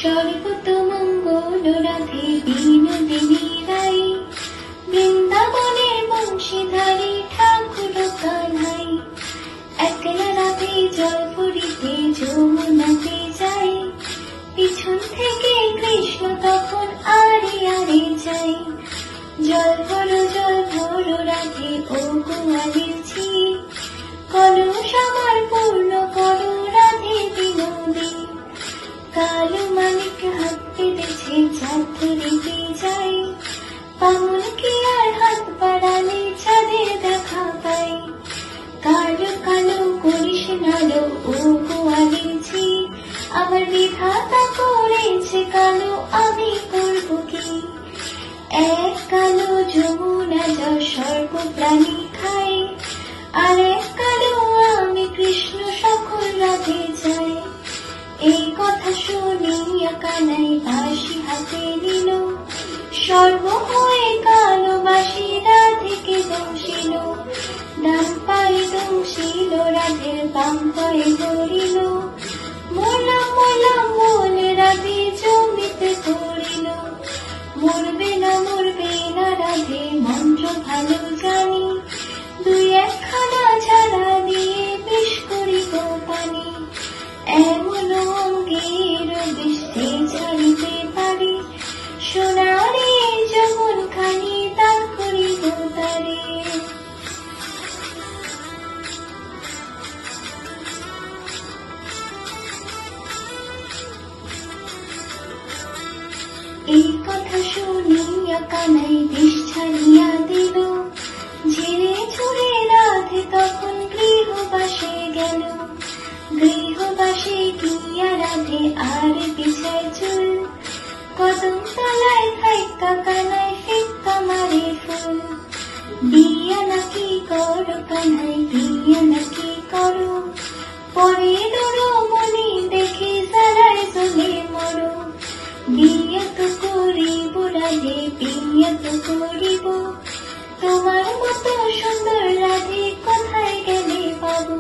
সর্বতমঙ্গল রাধে বিনোদিনী রাই, বৃন্দাবনের বংশীধারী ঠাকুর কানাই। একলা রাধে জল ভরিতে যমুনাতে যায়, পিছন থেকে কৃষ্ণ তখন আরে আরে যায়। জল ভরো রাধে ও গোয়ালের ঝি, কলস আমার পূর্ণ করো রাধে বিনোদী। কালো মালিক হাত পেতেছে চাঁদ ধরিতে যায়, পামুল কি আর হাত বাড়ালে চাঁদের দেখা পাই। কালো কালো করিস নালো ও গোয়ালের ঝি, আমার বিধাতা করেছে কালো, আমি করব কি। এক কালো যমুনা যা সর্ব প্রাণী খায়, আর এক কালো আমি কৃষ্ণ সকল রাধে যাই। এই কথা শুনিয়া কানাই বাঁশি হাতে নিল, সর্ব হয়ে কালো বাঁশি রাধেকে দংশিল। ডান পায়ে দংশিল রাধের বাম পায়ে ধরিল, মোলাম মোলাম বলে রাধে জমিতে পড়িল। মরবে না রাধে মন্ত্র ভালো জানি, দুই একখানা ঝাড়া দিয়ে বিষ করিব পানি। এমন অঙ্গের বৃষ্টি ছাড়িতে পারি, সোনারে যখন খানি দান করিব তারে। এই কথা শুনিয়া কানাই বিষ ছাড়িয়া দিল, ঝেড়ে ঝুড়ে রাধে তখন গৃহবাসে গেল। গৃহবাসে গিয়া রাধে আর বিছায় চুল, কদম তলায় থাইকা কানাই ফিক্কা মারে ফুল। বিয়া নাকি করো কানাই, বিয়া নাকি করো, পরে ডোরো মনি দেখে সারায় চলে মরো। বিয়া তো করিব রাধে, বিয়া তো করিব, তোমার মতো সুন্দর রাধে কোথায় গেলে পাবো।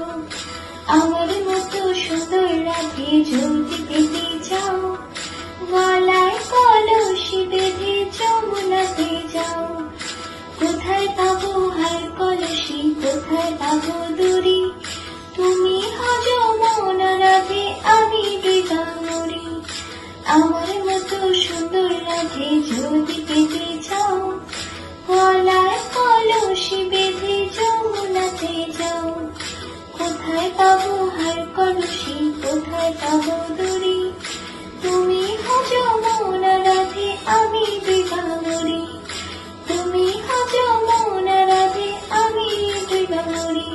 আমার মতো সুন্দর রাধে যদি পেতে যাও, গলায় কলসি বেঁধে যমুনাতে যাও। কোথায় পাবো হার কলসি, কোথায় পাবো দড়ি, তুমি হজ মনা রাধে আমি ডুবা মরি। আমার মতো সুন্দর রাধে যদি পেতে চাও, গলায় কলসি বেঁধে যমুনাতে যাও। কোথায় পাবো হার কলসি, কোথায় পাবো দড়ি, তুমি হজ মনা রাধে আমি ডুবা মরি। তুমি হজ মনা রাধে আমি ডুবা মরি।